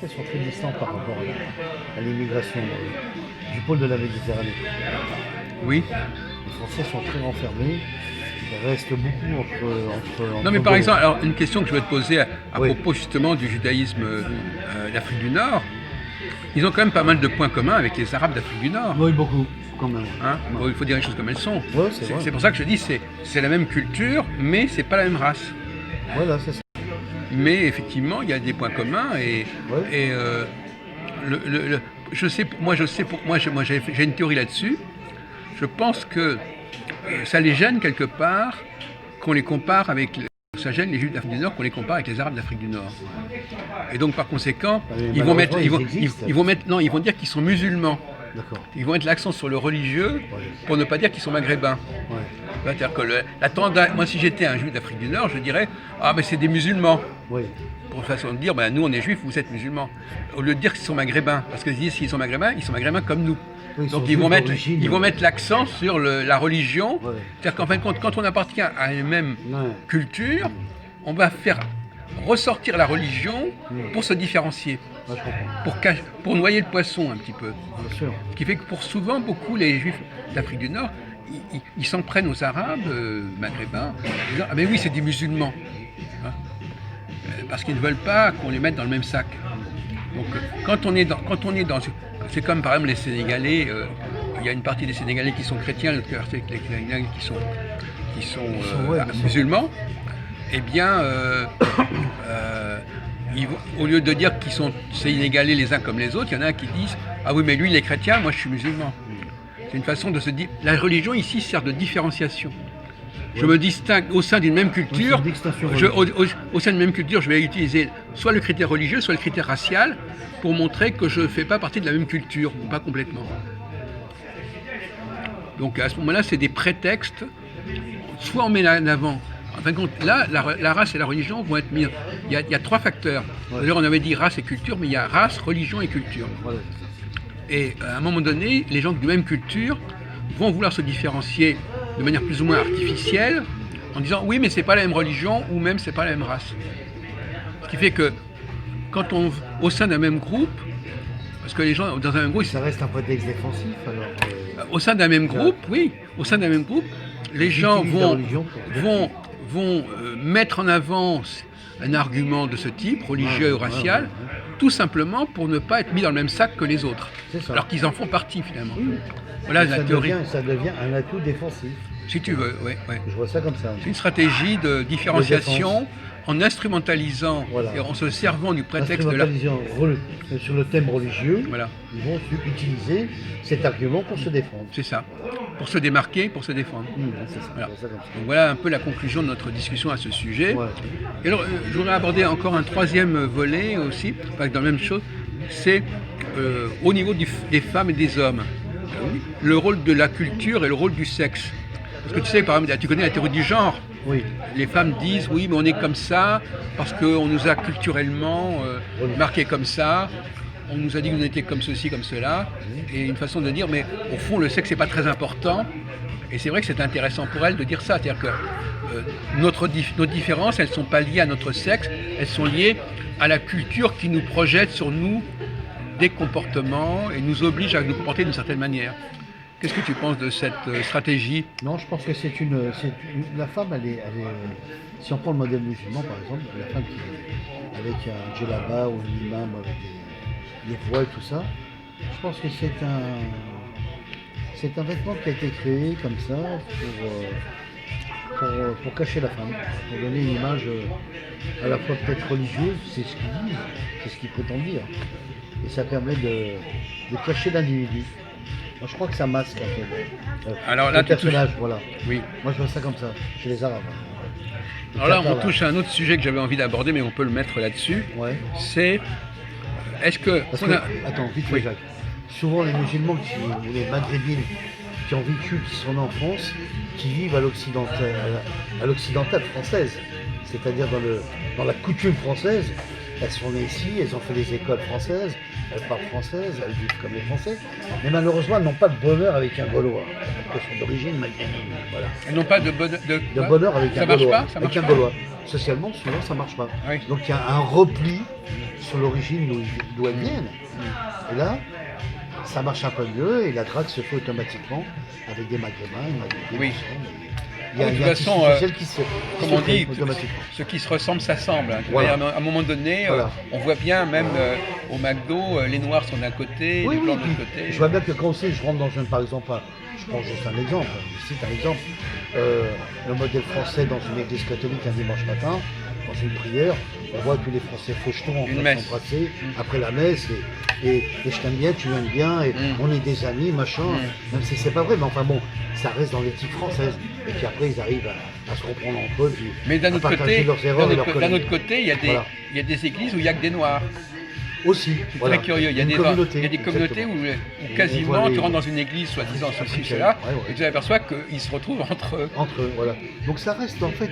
Français sont très distants par rapport à l'immigration du pôle de la Méditerranée. Oui. Les Français sont très renfermés. Ils restent beaucoup entre Non, mais par Gaulais. exemple, alors, une question que je vais te poser à Oui. propos justement du judaïsme d'Afrique du Nord. Ils ont quand même pas mal de points communs avec les Arabes d'Afrique du Nord. Oui, beaucoup, quand même. Hein. Ouais. Bon, il faut dire les choses comme elles sont. Ouais, c'est vrai. C'est pour ça que je dis c'est la même culture, mais c'est pas la même race. Voilà, c'est ça. Mais effectivement, il y a des points communs Ouais. et je sais, moi j'ai une théorie là-dessus. Je pense que ça les gêne quelque part qu'on les compare avec. Ça gêne les Juifs d'Afrique du Nord qu'on les compare avec les Arabes d'Afrique du Nord. Et donc par conséquent, Mais ils vont mettre, malheureusement, ils existent. ils vont dire qu'ils sont musulmans. D'accord. Ils vont mettre l'accent sur le religieux pour ne pas dire qu'ils sont maghrébins. Ouais. C'est-à-dire que la tendance, moi si j'étais un Juif d'Afrique du Nord, je dirais ah mais c'est des musulmans. Oui. Pour façon de dire, ben, nous on est juifs, vous êtes musulmans. Au lieu de dire qu'ils sont maghrébins, parce qu'ils disent s'ils sont maghrébins comme nous. Oui, Donc ils ils vont mettre l'accent sur la religion. Ouais. C'est-à-dire qu'en fin de compte, quand on appartient à une même culture, on va faire ressortir la religion pour se différencier, Ouais, je comprends. pour noyer le poisson un petit peu. Bien sûr. Ce qui fait que pour souvent, beaucoup les juifs d'Afrique du Nord, ils s'en prennent aux Arabes maghrébins, en disant ah ben oui c'est des musulmans. Hein. Parce qu'ils ne veulent pas qu'on les mette dans le même sac. Donc quand on est dans c'est comme par exemple les Sénégalais, il y a une partie des Sénégalais qui sont chrétiens, l'autre partie des Sénégalais qui sont musulmans, eh bien au lieu de dire qu'ils sont sénégalais les uns comme les autres, il y en a qui disent ah oui mais lui il est chrétien, moi je suis musulman. C'est une façon de se dire. La religion ici sert de différenciation. Je me distingue au sein d'une même culture. Au sein d'une même culture, je vais utiliser soit le critère religieux, soit le critère racial, pour montrer que je ne fais pas partie de la même culture, ou pas complètement. Donc à ce moment-là, c'est des prétextes. Soit on met en avant. En fin de compte, là, la race et la religion vont être mis. Il y a trois facteurs. D'ailleurs, on avait dit race et culture, mais il y a race, religion et culture. Voilà. Et à un moment donné, les gens de même culture vont vouloir se différencier de manière plus ou moins artificielle en disant oui mais c'est pas la même religion ou même c'est pas la même race. Ce qui fait que quand on au sein d'un même groupe, parce que les gens dans un même groupe, ça reste un prétexte défensif alors. Au sein d'un même groupe, oui, au sein d'un même groupe, les gens vont mettre en avant un argument de ce type, religieux ou racial, tout simplement pour ne pas être mis dans le même sac que les autres, alors qu'ils en font partie finalement. Oui. Voilà la théorie. Ça devient un atout défensif. Si tu veux, oui. Je vois ça comme ça. C'est une stratégie de différenciation en instrumentalisant et en se servant du prétexte de la... Sur le thème religieux, voilà. Ils vont utiliser cet argument pour se défendre. C'est ça, pour se démarquer, pour se défendre. C'est ça, voilà. Donc voilà un peu la conclusion de notre discussion à ce sujet. Ouais. Et alors, je voudrais aborder encore un troisième volet aussi, dans la même chose, c'est au niveau des femmes et des hommes, le rôle de la culture et le rôle du sexe. Parce que tu sais, par exemple, tu connais la théorie du genre. Oui. Les femmes disent oui, mais on est comme ça parce qu'on nous a culturellement marqué comme ça. On nous a dit que nous étions comme ceci, comme cela. Et une façon de dire, mais au fond, le sexe n'est pas très important. Et c'est vrai que c'est intéressant pour elles de dire ça. C'est-à-dire que nos différences, elles ne sont pas liées à notre sexe, elles sont liées à la culture qui nous projette sur nous des comportements et nous oblige à nous comporter d'une certaine manière. Qu'est-ce que tu penses de cette stratégie ? Non, je pense que la femme, elle est, si on prend le modèle musulman par exemple, la femme qui avec un djellaba ou un imam avec des voiles, tout ça, je pense que c'est un vêtement qui a été créé comme ça pour cacher la femme, pour donner une image à la fois peut-être religieuse, c'est ce qu'ils disent, c'est ce qu'ils prétendent dire, et ça permet de cacher l'individu. Moi, je crois que ça masque un peu alors là, le personnage, voilà. Oui. Moi, je vois ça comme ça, chez les Arabes. Alors là, on touche à un autre sujet que j'avais envie d'aborder, mais on peut le mettre là-dessus. Ouais. C'est, est-ce que... Attends, vite fait, Jacques. Souvent, les musulmans ou les maghrébines qui ont vécu, qui sont nés en France, qui vivent à l'occidentale française, c'est-à-dire dans la coutume française, elles sont nées ici, elles ont fait les écoles françaises, elles parlent française, elles vivent comme les Français, mais malheureusement elles n'ont pas de bonheur avec un Gaulois, elles sont d'origine maghrébine, voilà. Elles n'ont pas de bonheur avec un Gaulois. Ça marche avec un pas. Gaulois. Socialement, souvent ça marche pas. Oui. Donc il y a un repli sur l'origine d'où elles viennent. Et là, ça marche un peu mieux et la drague se fait automatiquement avec des maghrébins, des Oui. Il y a, De il toute y a un tissu façon, social qui se comme se on fait dit, automatiquement. ceux qui se ressemblent s'assemblent. Hein. Voilà. À un moment donné, Voilà. on voit bien, même au McDo, les noirs sont d'un côté, Oui, les blancs de puis l'autre côté. je vois bien que quand aussi je rentre dans une, par exemple, je prends juste un exemple, je cite un exemple, le modèle français dans une église catholique un dimanche matin, dans une prière, on voit tous les Français fauchetons en Une train de messe. s'embrasser après la messe, et je t'aime bien, tu m'aimes bien, et on est des amis, machin, même si c'est pas vrai, mais enfin bon, ça reste dans l'éthique française, et puis après ils arrivent à se reprendre entre eux, puis Mais d'un à autre partager côté, leurs erreurs et leurs d'un conneries. autre côté, il y a Voilà. des églises où il n'y a que des noirs. Aussi, C'est voilà. très curieux. Il y a Une des communauté, communautés exactement. où quasiment voit les- tu rentres dans une église, soi-disant ceci, Africaine, cela, ouais. et tu aperçois qu'ils se retrouvent entre eux. Entre eux, voilà. Donc ça reste en fait,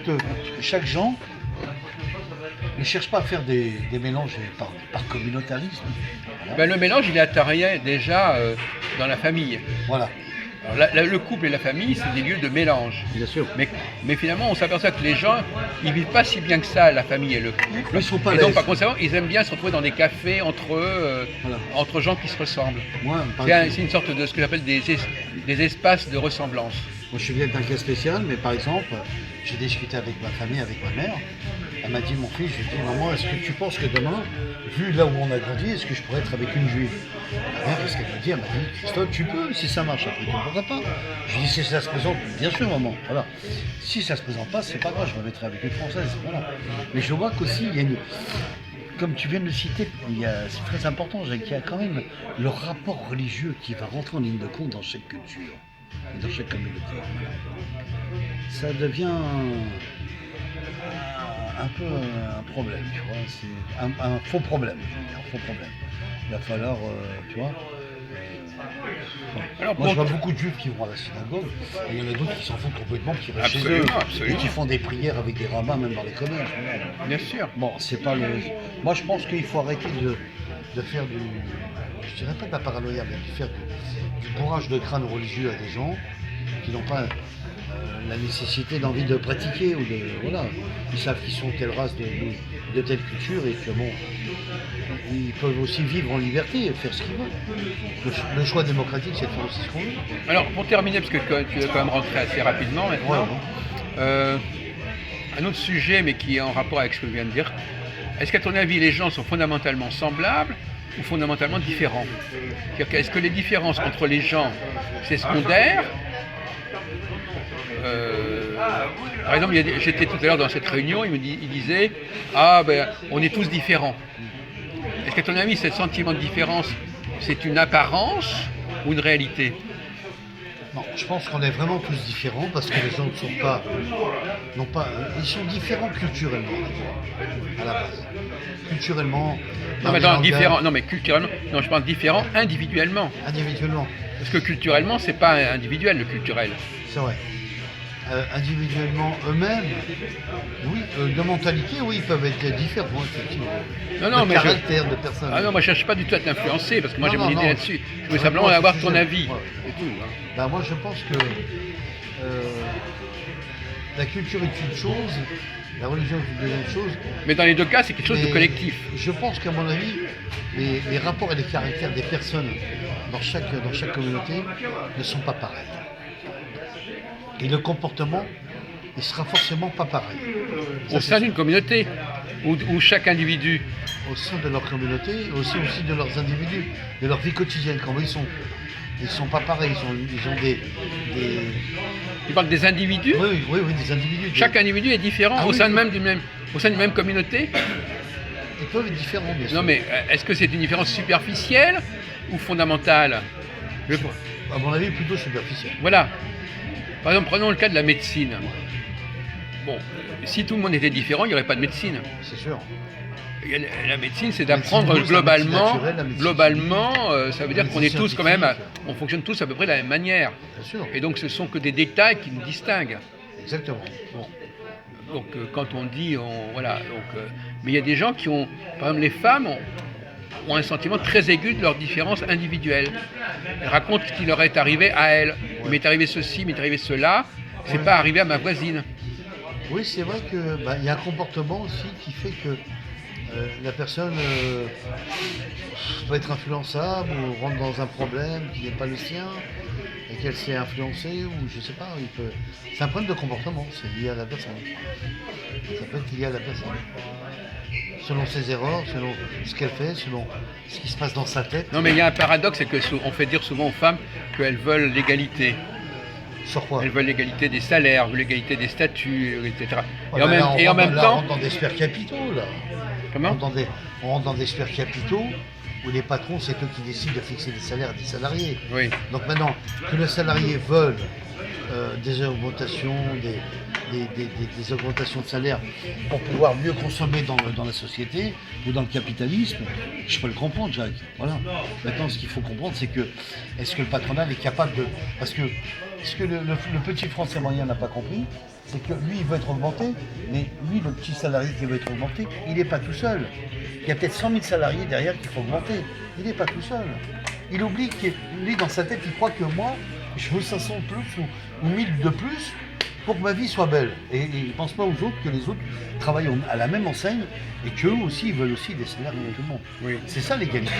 chaque genre ne cherche pas à faire des mélanges par communautarisme. Ben, le mélange, il est attarien déjà dans la famille. Voilà, Alors, le couple et la famille, c'est des lieux de mélange. bien sûr. Mais finalement, on s'aperçoit que les gens, ils vivent pas si bien que ça, la famille et le couple. Ils sont pas à Et donc, l'aise. par conséquent, ils aiment bien se retrouver dans des cafés entre eux, Voilà. entre gens qui se ressemblent. Moi, par C'est exemple, c'est une sorte de ce que j'appelle des espaces de ressemblance. moi, je suis bien d'un cas spécial, mais par exemple, j'ai discuté avec ma famille, avec ma mère. Elle m'a dit, mon fils, je lui ai dit, maman, est-ce que tu penses que demain, vu là où on a grandi, est-ce que je pourrais être avec une juive? Ma mère, qu'est-ce qu'elle m'a dit? Elle m'a dit, Christophe, tu peux, si ça marche après tout, pourquoi pas? Je lui ai dit, si ça se présente, bien sûr, maman, voilà. Si ça se présente pas, c'est pas grave, je me mettrai avec une française, voilà. Mais je vois qu'aussi, il y a une. Comme tu viens de le citer, c'est très important, Jacques, il y a quand même le rapport religieux qui va rentrer en ligne de compte dans chaque culture et dans chaque communauté. Voilà. Ça devient un peu un problème, tu vois, c'est un faux problème, je veux dire, un faux problème. Il va falloir, tu vois. Alors, Moi, je bon, vois beaucoup de juifs qui vont à la synagogue, et il y en a d'autres qui s'en foutent complètement, qui restent chez eux, Absolument, absolument. et qui font des prières avec des rabbins, même dans les commerces. Voilà. bien sûr. Bon, c'est pas le. Moi, je pense qu'il faut arrêter de faire du. Je dirais pas de la paranoïa, mais de faire du bourrage de crâne religieux à des gens qui n'ont pas la nécessité d'envie de pratiquer ou de. Voilà. Ils savent qu'ils sont telle race de telle culture et que bon. Ils peuvent aussi vivre en liberté et faire ce qu'ils veulent. Le choix démocratique, c'est de faire aussi ce qu'on veut. Alors, pour terminer, parce que tu vas quand même rentrer assez rapidement maintenant, un autre sujet, mais qui est en rapport avec ce que je viens de dire, est-ce qu'à ton avis, les gens sont fondamentalement semblables ou fondamentalement différents? C'est-à-dire que, est-ce que les différences entre les gens, c'est secondaire? Par exemple, j'étais tout à l'heure dans cette réunion, il disait « Ah, ben, on est tous différents ». Est-ce qu'à ton avis, ce sentiment de différence, c'est une apparence ou une réalité? Non, je pense qu'on est vraiment tous différents parce que les gens ne sont pas, ils sont différents culturellement à la base. Culturellement, Non, mais les attends, langages, différent, non, mais culturellement, non, je parle différent individuellement. individuellement, Parce que culturellement, c'est pas individuel le culturel. c'est vrai. Individuellement eux-mêmes, oui, de mentalité, oui, ils peuvent être différents, effectivement. Non, non, de mais caractère, de personne. Ah non, moi je cherche pas du tout à t'influencer parce que moi Non, j'ai mon non, idée non. là-dessus. Je voulais Je simplement réponds à avoir ce ton sujet. avis. Ouais. C'est tout. Hein. Ben, moi, je pense que la culture est une chose, la religion est une deuxième chose. Mais dans les deux cas, c'est quelque chose de Mais collectif. Je pense qu'à mon avis, les rapports et les caractères des personnes dans chaque communauté ne sont pas pareils. Et le comportement, il sera forcément pas pareil. Ça, Au c'est sein sûr. d'une communauté où chaque individu. Au sein de leur communauté, aussi de leurs individus, de leur vie quotidienne, comment ils sont. Ils sont pas pareils, ils ont des. Tu parles des individus. Oui, des individus. Chaque individu est différent Ah au oui, sein oui. au sein d'une même communauté. Ils peuvent être différents, bien sûr. Non, mais est-ce que c'est une différence superficielle ou fondamentale? À mon avis, plutôt superficiel. Voilà. Par exemple, prenons le cas de la médecine. Bon, si tout le monde était différent, il n'y aurait pas de médecine. C'est sûr. La médecine, c'est La d'apprendre médecine douce, la médecine globalement. naturelle, la médecine Globalement, ça veut dire La qu'on est médecine tous quand même, scientifique. on fonctionne tous à peu près de la même manière. Bien sûr. Et donc, ce sont que des détails qui nous distinguent. Exactement. Bon. Donc quand on dit, voilà. Mais il y a des gens qui ont, par exemple les femmes ont un sentiment très aigu de leurs différences individuelles. Elles racontent ce qui leur est arrivé à elles. Il m'est arrivé ceci, il m'est arrivé cela. C'est pas arrivé à ma voisine. Oui, c'est vrai que y a un comportement aussi qui fait que la personne peut être influençable ou rentre dans un problème qui n'est pas le sien et qu'elle s'est influencée ou je sais pas, c'est un problème de comportement, c'est lié à la personne. Ça peut être lié à la personne. Selon ses erreurs, selon ce qu'elle fait, selon ce qui se passe dans sa tête. Non mais il y a un paradoxe, c'est qu'on fait dire souvent aux femmes qu'elles veulent l'égalité. Sur quoi? Elles veulent l'égalité des salaires, l'égalité des statuts, etc. Ouais, et en même temps... on rentre dans des sphères capitaux, là. Comment? On rentre dans des sphères capitaux où les patrons, c'est eux qui décident de fixer les salaires des salariés. Oui. Donc maintenant, que le salarié veuille des augmentations, des augmentations de salaire pour pouvoir mieux consommer dans la société ou dans le capitalisme, je peux le comprendre, Jacques. Voilà. Maintenant, ce qu'il faut comprendre, c'est que est-ce que le patronat est capable de... Parce que ce que le petit Français moyen n'a pas compris, c'est que lui, il veut être augmenté, mais lui, le petit salarié qui veut être augmenté, il n'est pas tout seul. Il y a peut-être 100 000 salariés derrière qu'il faut augmenter. Il n'est pas tout seul. Il oublie que lui, dans sa tête, il croit que moi, je veux 500 de plus ou 1000 de plus pour que ma vie soit belle. Et il ne pense pas aux autres que les autres travaillent à la même enseigne et qu'eux aussi, ils veulent aussi des salaires comme tout le monde. Oui. C'est ça l'égalité.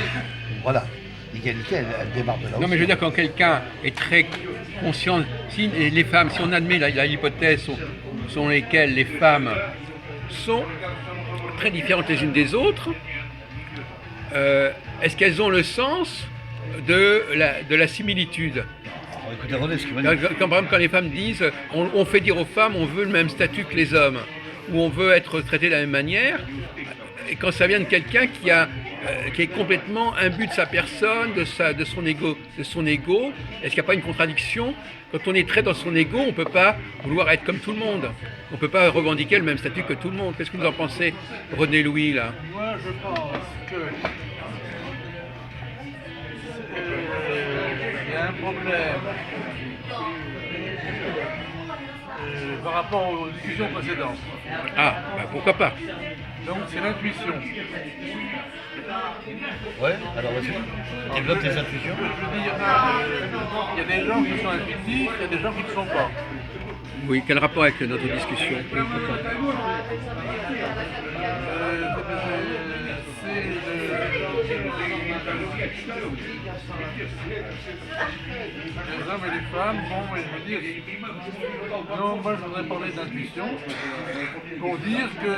Voilà. L'égalité, elle démarre de là. Non, mais je veux dire, quand quelqu'un est très conscient, si les femmes, si on admet l'hypothèse selon lesquelles les femmes sont très différentes les unes des autres, est-ce qu'elles ont le sens de la similitude? Écoutez, René, ce qui va dire. Par exemple, quand les femmes disent, on fait dire aux femmes, on veut le même statut que les hommes, ou on veut être traité de la même manière, et quand ça vient de quelqu'un qui est complètement imbu de sa personne, de son ego, est-ce qu'il n'y a pas une contradiction? Quand on est très dans son ego, on ne peut pas vouloir être comme tout le monde. On ne peut pas revendiquer le même statut que tout le monde. Qu'est-ce que vous en pensez, René Louis, là? Moi, je pense que il y a un problème par rapport aux discussions précédentes. Ah, pourquoi pas? Donc c'est l'intuition. Ouais, alors vas-y. Développe tes intuitions. Je veux dire, il y a des gens qui sont intuitifs, il y a des gens qui ne le sont pas. Oui, quel rapport avec notre discussion? Les hommes et les femmes, bon, je veux dire, non, moi je voudrais parler d'intuition pour dire que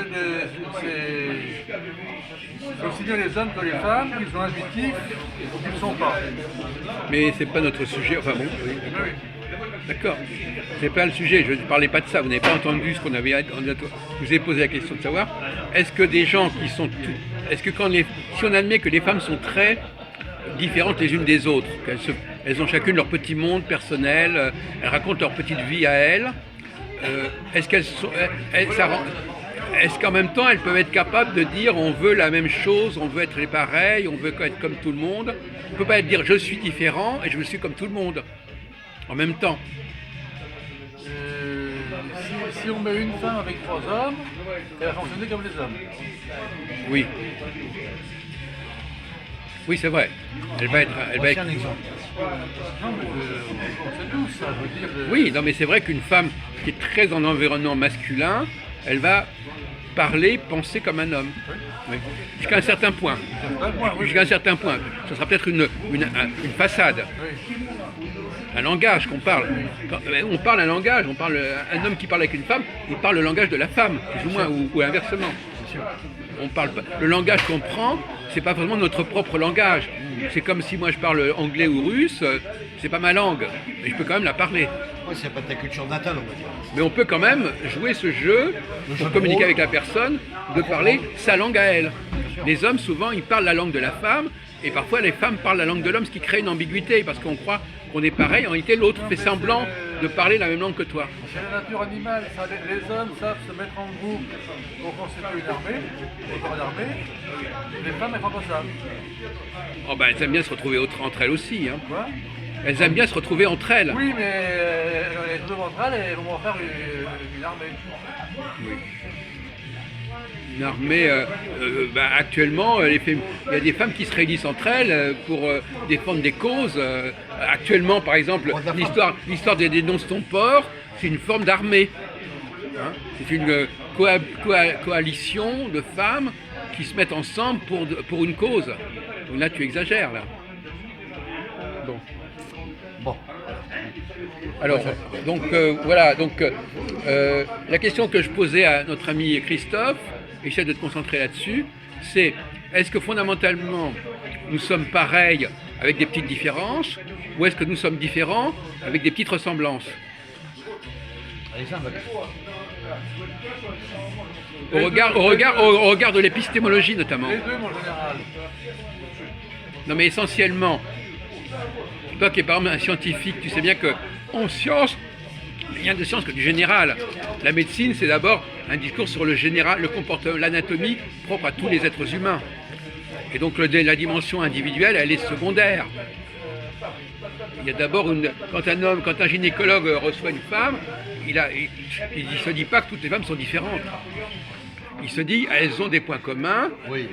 c'est aussi bien les hommes que les femmes qui sont intuitifs ou qui ne le sont pas. Mais c'est pas notre sujet, enfin bon, oui. Oui. D'accord, c'est pas le sujet, je ne parlais pas de ça, vous n'avez pas entendu ce qu'on avait... Je vous ai posé la question de savoir, est-ce que des gens qui sont... Est-ce que si on admet que les femmes sont très différentes les unes des autres, qu'elles ont chacune leur petit monde personnel, elles racontent leur petite vie à elles, est-ce qu'en même temps elles peuvent être capables de dire on veut la même chose, on veut être les pareils, on veut être comme tout le monde? On ne peut pas dire je suis différent et je suis comme tout le monde en même temps. Si on met une femme avec 3 hommes, elle va fonctionner comme les hommes. Oui. Oui, c'est vrai. Elle va être. Un exemple. Non, mais on sait tous ça, je veux dire. Oui, non, mais c'est vrai qu'une femme qui est très en environnement masculin, elle va parler, penser comme un homme. Oui. Jusqu'à un certain point. Jusqu'à un certain point. Ce sera peut-être une façade. Oui. Un langage qu'on parle. On parle un langage, un homme qui parle avec une femme, il parle le langage de la femme, plus ou moins, ou inversement. On parle pas, le langage qu'on prend, c'est pas vraiment notre propre langage. C'est comme si moi je parle anglais ou russe, c'est pas ma langue, mais je peux quand même la parler. Oui, c'est pas ta culture natale, on va dire. Mais on peut quand même jouer ce jeu pour communiquer avec la personne, de parler sa langue à elle. Les hommes, souvent, ils parlent la langue de la femme, et parfois les femmes parlent la langue de l'homme, ce qui crée une ambiguïté, parce qu'on croit qu'on est pareil, en réalité l'autre fait semblant de parler la même langue que toi. C'est la nature animale, ça, les hommes savent se mettre en groupe pour constituer une armée, les femmes elles font pas ça. Oh ben, elles aiment bien se retrouver entre elles aussi. Hein. Quoi? Elles aiment bien se retrouver entre elles. Oui, mais elles se retrouvent entre elles et elles vont faire une armée. Une armée, actuellement, il y a des femmes qui se réunissent entre elles pour défendre des causes. Actuellement, par exemple, l'histoire des dénonce ton port, c'est une forme d'armée. Hein, c'est une coalition de femmes qui se mettent ensemble pour une cause. Donc là, tu exagères, là. Bon. Bon. Alors, donc voilà, la question que je posais à notre ami Christophe, et j'essaie de te concentrer là-dessus, c'est est-ce que fondamentalement nous sommes pareils avec des petites différences, ou est-ce que nous sommes différents avec des petites ressemblances? Allez, ça, au regard de l'épistémologie notamment. Les deux, mon général. Non mais essentiellement, toi qui es par exemple un scientifique, tu sais bien qu'en science, il n'y a de science que du général. La médecine, c'est d'abord un discours sur le général, le comportement, l'anatomie propre à tous les êtres humains. Et donc la dimension individuelle, elle est secondaire. Il y a d'abord quand un gynécologue reçoit une femme, il ne se dit pas que toutes les femmes sont différentes. Il se dit elles ont des points communs, oui,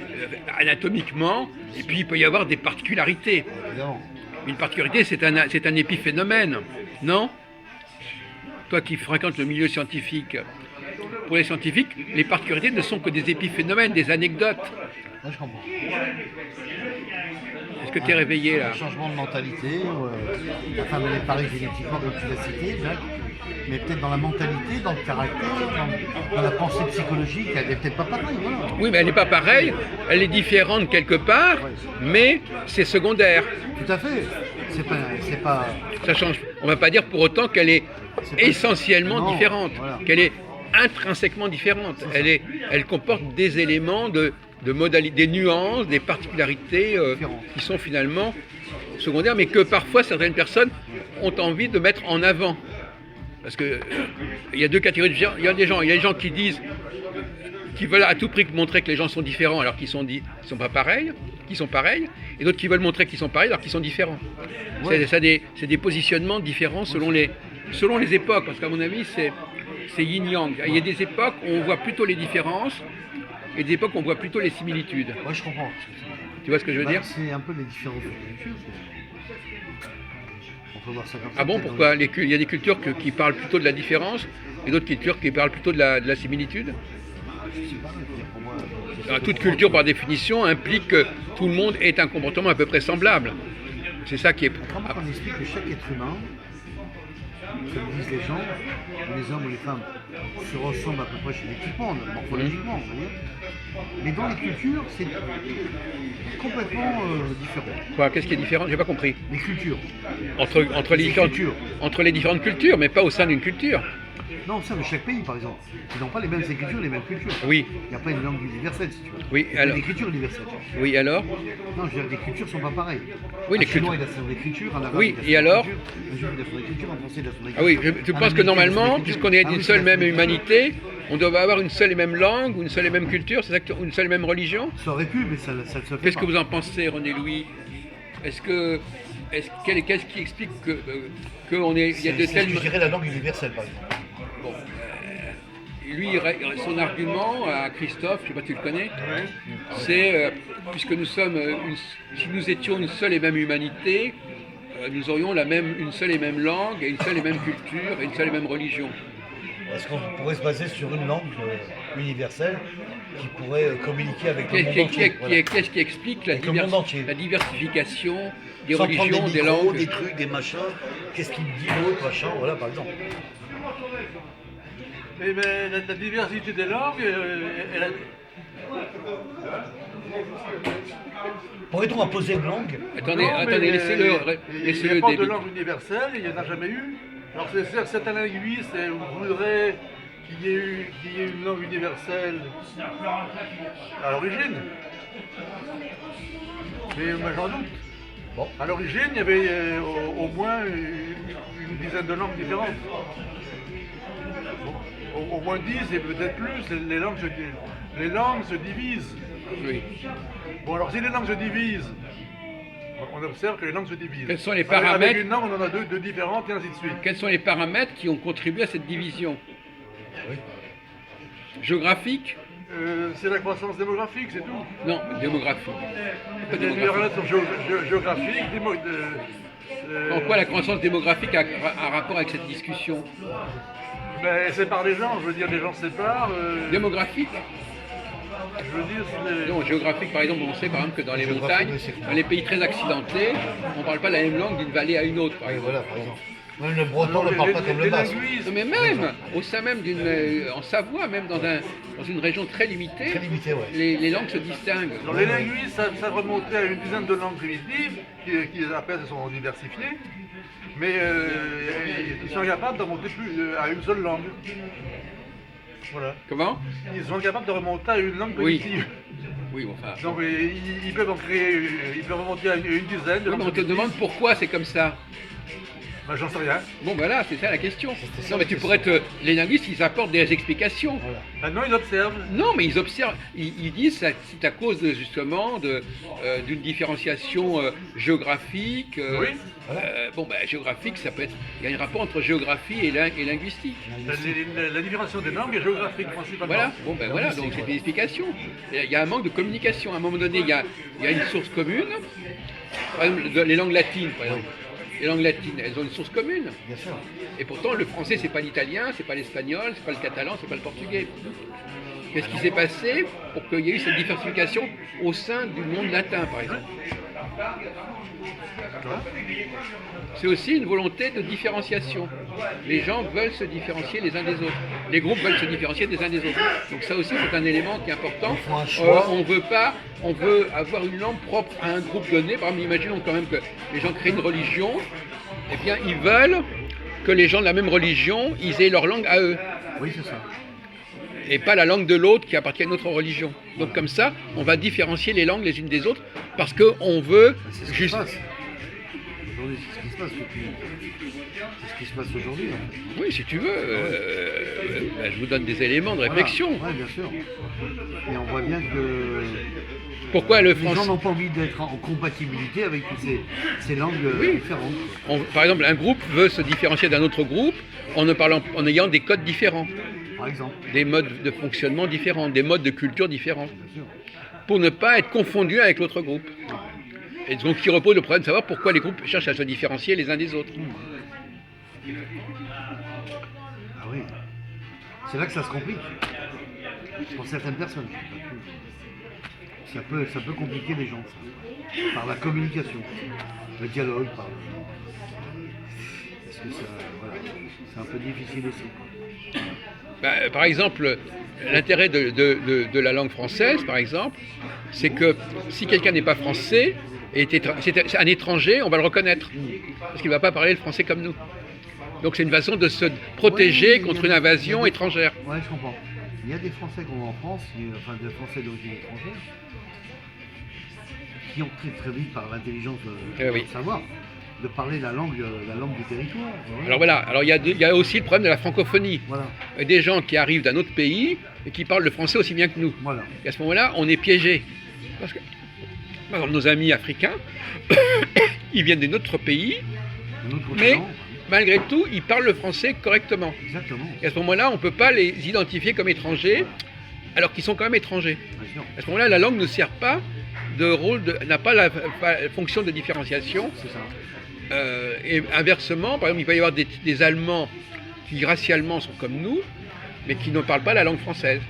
anatomiquement, et puis il peut y avoir des particularités. évidemment. Une particularité, c'est un épiphénomène, non? Toi qui fréquentes le milieu scientifique, pour les scientifiques, les particularités ne sont que des épiphénomènes, des anecdotes. Là, je comprends. Est-ce que tu es réveillé là? Un changement de mentalité. La femme, elle est pareille génétiquement, comme tu l'as cité, Jacques. Mais peut-être dans la mentalité, dans le caractère, dans la pensée psychologique, elle n'est peut-être pas pareille. Voilà. Oui, mais elle n'est pas pareille, elle est différente quelque part, mais c'est secondaire. Tout à fait. C'est pas... Ça change. On ne va pas dire pour autant qu'elle est essentiellement différente, qu'elle est intrinsèquement différente. Elle comporte des éléments de modalité, des nuances, des particularités qui sont finalement secondaires, mais que parfois certaines personnes ont envie de mettre en avant. Parce que il y a deux catégories de gens. Il y a des gens qui disent, qui veulent à tout prix montrer que les gens sont différents alors qu'ils sont pas pareils, qu'ils sont pareils, et d'autres qui veulent montrer qu'ils sont pareils alors qu'ils sont différents. Ouais. C'est des positionnements différents selon les époques, parce qu'à mon avis c'est yin-yang. Il y a des époques où on voit plutôt les différences, et des époques où on voit plutôt les similitudes. Ouais, je comprends. Tu vois ce que je veux dire? C'est un peu les différences de culture. On peut voir ça comme ça. Ah bon, pourquoi? Il y a des cultures qui parlent plutôt de la différence, et d'autres cultures qui parlent plutôt de la similitude? Je sais pas, pour moi, alors, toute culture, par définition, implique que tout le monde ait un comportement à peu près semblable. C'est ça qui est... Comment on explique que chaque être humain, comme disent les gens, les hommes ou les femmes, se ressemblent à peu près génétiquement, morphologiquement, on va dire. Mais dans les cultures, c'est complètement différent. Quoi? Qu'est-ce qui est différent? J'ai pas compris. Les cultures. Entre les différentes cultures, mais pas au sein d'une culture. Non, au sein de chaque pays, par exemple. Ils n'ont pas les mêmes écritures, les mêmes cultures. Oui. Il n'y a pas une langue universelle, si tu veux. Oui, il y a alors... des écritures universelles. Oui, alors? Non, je veux dire, les cultures ne sont pas pareilles. Oui, un chinois, il a son écriture, un arabe, oui, il a son et alors? écriture, un juif, il a son écriture, un français, il a son écriture. Ah oui, tu penses que normalement, puisqu'on est d'une seule et même humanité, on doit avoir une seule et même langue, ou une seule et même culture, c'est ça, une seule et même religion? Ça aurait pu, mais ça ne se fait pas. Qu'est-ce que vous en pensez, René Louis? Qu'est-ce qui explique qu'il y a de telles... Je dirais la langue universelle, par exemple. Bon, lui, son argument à Christophe, je ne sais pas si tu le connais, c'est puisque nous sommes, si nous étions une seule et même humanité, nous aurions une seule et même langue, et une seule et même culture, et une seule et même religion. Est-ce qu'on pourrait se baser sur une langue universelle qui pourrait communiquer avec le monde entier? Qu'est-ce qui explique la diversification des sans religions, des des langues, des trucs, des machins? Qu'est-ce qu'il dit l'autre, machin? Voilà, par exemple. Mais la diversité des langues, Pourrait-on imposer une langue? Attendez, laissez-le il n'y a pas de débuter. langue universelle, il n'y en a jamais eu. Alors certains linguistes voudraient qu'il y ait une langue universelle à l'origine. Mais moi j'en doute. Bon. À l'origine, il y avait au moins une dizaine de langues différentes. Au moins 10 et peut-être plus, les langues se divisent. Oui. Bon, alors si les langues se divisent, on observe que les langues se divisent. Quels sont les paramètres? Avec une langue, on en a deux différentes et ainsi de suite. Quels sont les paramètres qui ont contribué à cette division? Oui. Géographique? C'est la croissance démographique, c'est tout. Non, démographique. Pas Il y a une démographique. relation géographique, En quoi la croissance démographique a un rapport avec cette discussion? ben, elle sépare les gens, je veux dire, les gens se séparent. Démographique? Je veux dire, c'est... Non, géographique, par exemple, on sait par exemple que dans les Géographique, montagnes, oui, c'est dans les pays très accidentés, on ne parle pas la même langue d'une vallée à une autre, par Oui, exemple. voilà, par exemple. Même le breton ne parle pas comme le basque. linguistes, Non, mais même au sein même d'une, en Savoie, même dans une région très limitée, Très limité, ouais. les langues se distinguent. dans les linguistes, ça remontait à une dizaine de langues primitives, qui après se sont diversifiées, mais ils sont capables de remonter plus à une seule langue. Voilà. Comment? Ils sont capables de remonter à une langue Oui. primitive. Oui, enfin. Donc ils peuvent en créer, ils peuvent remonter à une dizaine de Oui, mais langues on te primitives. demande pourquoi c'est comme ça. Ben, j'en sais rien. Bon, voilà, c'est ça la question. C'était ça Non, mais la tu question. pourrais les linguistes, ils apportent des explications. Voilà. Maintenant ils observent. Non, mais ils observent, ils disent que c'est à cause justement d'une différenciation géographique. Oui. Bon, ben, géographique, ça peut être. Il y a un rapport entre géographie et linguistique. La différenciation des langues est géographique principalement. Voilà, bon, ben voilà, donc c'est une explication. Il y a un manque de communication. À un moment donné, il y a une source commune. Par exemple, les langues latines, par exemple. Les langues latines, elles ont une source commune. Bien sûr. Et pourtant, le français, c'est pas l'italien, c'est pas l'espagnol, c'est pas le catalan, c'est pas le portugais. Qu'est-ce qui s'est passé pour qu'il y ait eu cette diversification au sein du monde latin, par exemple? C'est aussi une volonté de différenciation. Les gens veulent se différencier les uns des autres. Les groupes veulent se différencier des uns des autres. Donc ça aussi, c'est un élément qui est important. Il faut un choix. On veut avoir une langue propre à un groupe donné. Par exemple, imaginons quand même que les gens créent une religion. Eh bien, ils veulent que les gens de la même religion, ils aient leur langue à eux. Oui, c'est ça. Et pas la langue de l'autre qui appartient à une autre religion. Donc comme ça, on va différencier les langues les unes des autres parce qu'on veut C'est ce qui juste... se passe. Aujourd'hui, c'est ce qui se passe c'est ce qui se passe aujourd'hui. Hein. Oui, si tu veux, ben, je vous donne des éléments de réflexion. Oui, bien sûr. Et on voit bien que Pourquoi le les gens français... n'ont pas envie d'être en compatibilité avec ces langues Oui. différentes. Par exemple, un groupe veut se différencier d'un autre groupe en ayant des codes différents, Par exemple. des modes de fonctionnement différents, des modes de culture différents, Bien sûr. pour ne pas être confondu avec l'autre groupe. Et donc, qui repose le problème de savoir pourquoi les groupes cherchent à se différencier les uns des autres. Ah oui. C'est là que ça se complique. Pour certaines personnes. Ça peut compliquer les gens. Ça. Par la communication. Le dialogue. Parce que ça, voilà, c'est un peu difficile aussi. Quoi. Bah, par exemple, l'intérêt de la langue française, par exemple, c'est que si quelqu'un n'est pas français, et c'est un étranger, on va le reconnaître. Parce qu'il ne va pas parler le français comme nous. Donc c'est une façon de se protéger Oui, contre il y une a invasion des- étrangère. Ouais, je comprends. Il y a des Français qu'on voit en France, enfin des Français d'origine étrangère, qui ont très vite par l'intelligence Oui. de savoir, de parler la langue du territoire. Voilà. Alors voilà, alors il y a aussi le problème de la francophonie. Voilà. Des gens qui arrivent d'un autre pays et qui parlent le français aussi bien que nous. Voilà. Et à ce moment-là, on est piégé. Parce que, par exemple, nos amis africains, ils viennent d'un autre pays, Un autre mais continent, malgré tout, ils parlent le français correctement. exactement. Et à ce moment-là, on ne peut pas les identifier comme étrangers, alors qu'ils sont quand même étrangers. Bien sûr. À ce moment-là, la langue ne sert pas de rôle, n'a pas la fonction de différenciation. C'est ça. Et inversement, par exemple, il peut y avoir des Allemands qui racialement sont comme nous, mais qui ne parlent pas la langue française.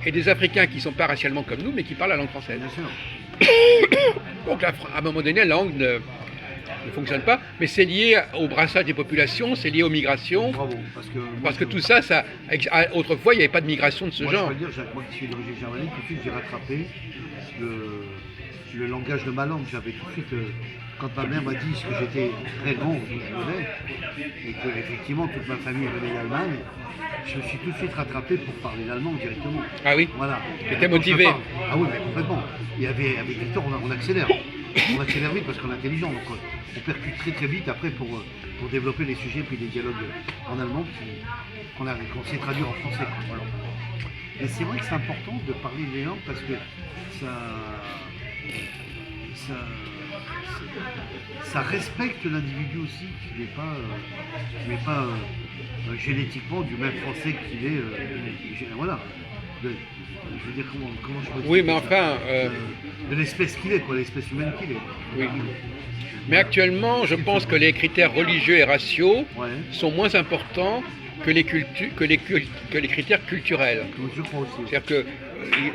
Et des Africains qui ne sont pas racialement comme nous, mais qui parlent la langue française. Bien sûr. Donc à un moment donné, la langue ne fonctionne pas, mais c'est lié au brassage des populations, c'est lié aux migrations, Bravo. parce que tout ça, autrefois, il n'y avait pas de migration de ce moi, genre. je peux le dire, moi qui suis d'origine germanique, tout de suite j'ai rattrapé le langage de ma langue. J'avais tout de suite, quand ma mère m'a dit ce que j'étais réellement d'où je venais, et que effectivement toute ma famille venait d'Allemagne, je me suis tout de suite rattrapé pour parler l'allemand directement. Ah oui. Voilà. T'étais Quand je motivé. parle- Ah oui, mais complètement. Et avec Victor, on accélère. On accélère vite parce qu'on est intelligent. Donc on percute très vite après pour développer les sujets puis les dialogues en allemand qu'on sait traduire en français. Quoi. Voilà. Mais c'est vrai que c'est important de parler les langues parce que ça respecte l'individu aussi qui n'est pas génétiquement du même français qu'il est. Voilà. je veux dire, comment je peux Oui, mais expliquer ça, enfin, de l'espèce qu'il est, quoi, l'espèce humaine qu'il est. oui. Mais actuellement, je pense que les critères religieux et raciaux Ouais, sont moins importants que les critères culturels. je crois aussi. C'est-à-dire que,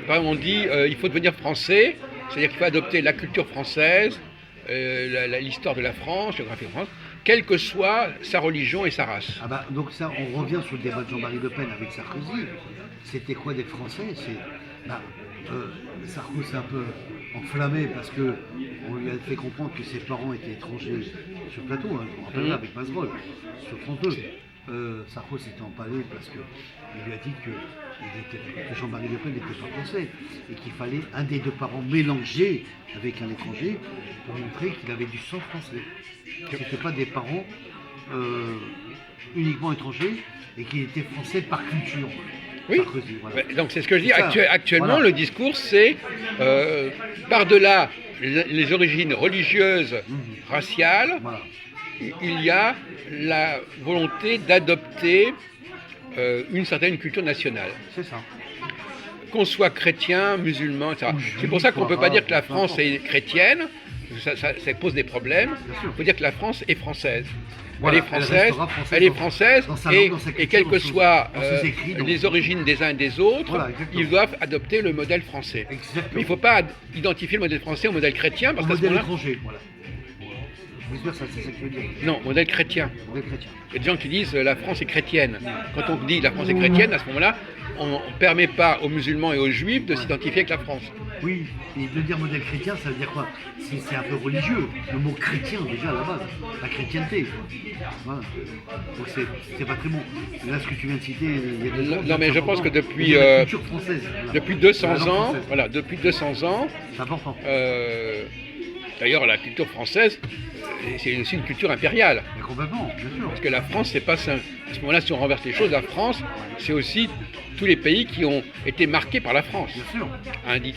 par exemple, on dit il faut devenir français, c'est-à-dire qu'il faut adopter la culture française, l'histoire de la France, la géographie de France, quelle que soit sa religion et sa race. Ah bah, donc ça, on revient sur le débat de Jean-Marie Le Pen avec Sarkozy. C'était quoi d'être français? Sarkozy s'est un peu enflammé parce que on lui a fait comprendre que ses parents étaient étrangers sur le plateau, hein, je me rappelle avec Masrol, sur France 2. Sarkozy s'était empalé parce qu'il lui a dit que Jean-Marie Le Pen n'était pas français et qu'il fallait un des deux parents mélangé avec un étranger pour montrer qu'il avait du sang français. Ce n'étaient pas des parents uniquement étrangers et qu'il était français par culture. Oui. Sarkozy, voilà. Donc c'est ce que je dis. C'est ça. Actuellement, Voilà. le discours, c'est par-delà les origines religieuses, raciales, Voilà. il y a la volonté d'adopter une certaine culture nationale. C'est ça. Qu'on soit chrétien, musulman, etc. Ou C'est pour ça qu'on ne peut pas dire que la peu France importe. est chrétienne, ça pose des problèmes. Bien sûr. Il faut dire que la France est française. Voilà, elle est elle française, restera française elle est dans- française, dans sa langue, dans sa et culture, quelles que dans son- soient dans ses écrits, dans- les origines des uns et des autres, Voilà, exactement. ils doivent adopter le modèle français. Exactement. Mais il ne faut pas identifier le modèle français au modèle chrétien, parce Au qu'à ce modèle moment-là... étranger, voilà. Vice-versa, c'est ça que je veux dire. Non, modèle chrétien. Modèle chrétien. Il y a des gens qui disent la France est chrétienne. Quand on dit la France est chrétienne, à ce moment-là, on ne permet pas aux musulmans et aux juifs de s'identifier avec la France. Oui, et de dire modèle chrétien, ça veut dire quoi? C'est un peu religieux. Le mot chrétien, déjà, à la base. La chrétienté. Voilà. Donc c'est pas très bon. Là, ce que tu viens de citer, il y a des gens qui Non, mais sont je pense que importants. depuis, Il y a la culture française. Voilà. Depuis 200 La langue ans, française. voilà, depuis 200 ans, C'est important. d'ailleurs la culture française, c'est aussi une culture impériale. Mais complètement, bien sûr. Parce que la France, c'est pas ça. À ce moment-là, si on renverse les choses, la France, c'est aussi tous les pays qui ont été marqués par la France, Bien sûr.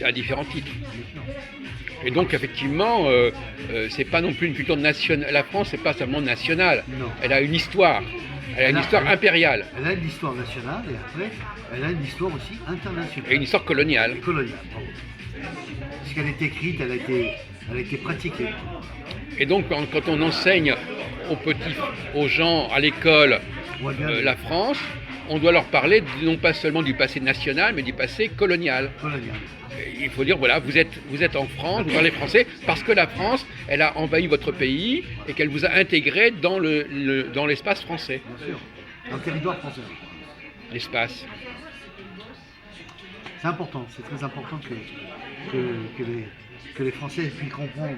à différents titres. Bien sûr. Et donc, effectivement, c'est pas non plus une culture nationale. La France, c'est pas seulement nationale. Non. Elle a une histoire. Elle a une histoire impériale Elle a une histoire nationale et après, elle a une histoire aussi internationale. et une histoire coloniale. Coloniale, pardon. Parce qu'elle est écrite, elle a été pratiquée. Et donc, quand on enseigne aux gens à l'école On voit bien la France, on doit leur parler non pas seulement du passé national, mais du passé colonial. coloniale. Et il faut dire, voilà, vous êtes en France, vous parlez français, parce que la France, elle a envahi votre pays et qu'elle vous a intégré dans l'espace français. Bien sûr. Dans le territoire français. L'espace. C'est important, c'est très important que les Français puissent comprendre,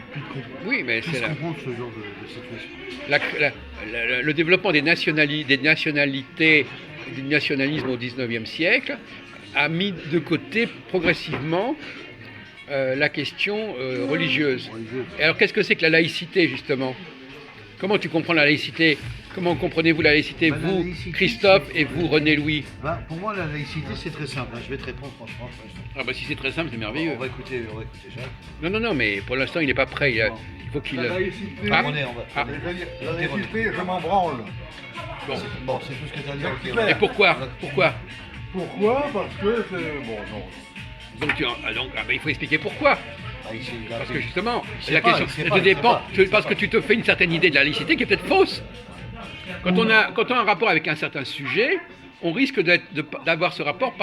Oui, mais puissent c'est comprendre ce genre de situation. le développement des nationalités, du nationalisme au XIXe siècle a mis de côté progressivement la question religieuse. Religieux. Et alors, qu'est-ce que c'est que la laïcité, justement? Comment tu comprends la laïcité? Comment comprenez-vous la laïcité, Bah, la vous, laïcité, Christophe, c'est- et vous, René-Louis? Bah, pour moi, la laïcité, c'est très simple. hein. Je vais te répondre franchement. Ah bah si c'est très simple, c'est merveilleux. On va écouter Jacques. Non, mais pour l'instant, il n'est pas prêt. Il faut qu'il... La laïcité, Ah. On va. Ah. la laïcité, je m'en branle. Bon, c'est tout ce que tu as dit. ok, clair. Et pourquoi? Pourquoi? Pourquoi? Parce que c'est... Bon, non. Donc, il faut expliquer pourquoi. Ah, Parce que justement, sait la pas, question il sait elle pas, te il sait dépend, pas, il sait parce pas. que tu te fais une certaine idée de la laïcité qui est peut-être fausse. Quand on a un rapport avec un certain sujet, on risque d'avoir ce rapport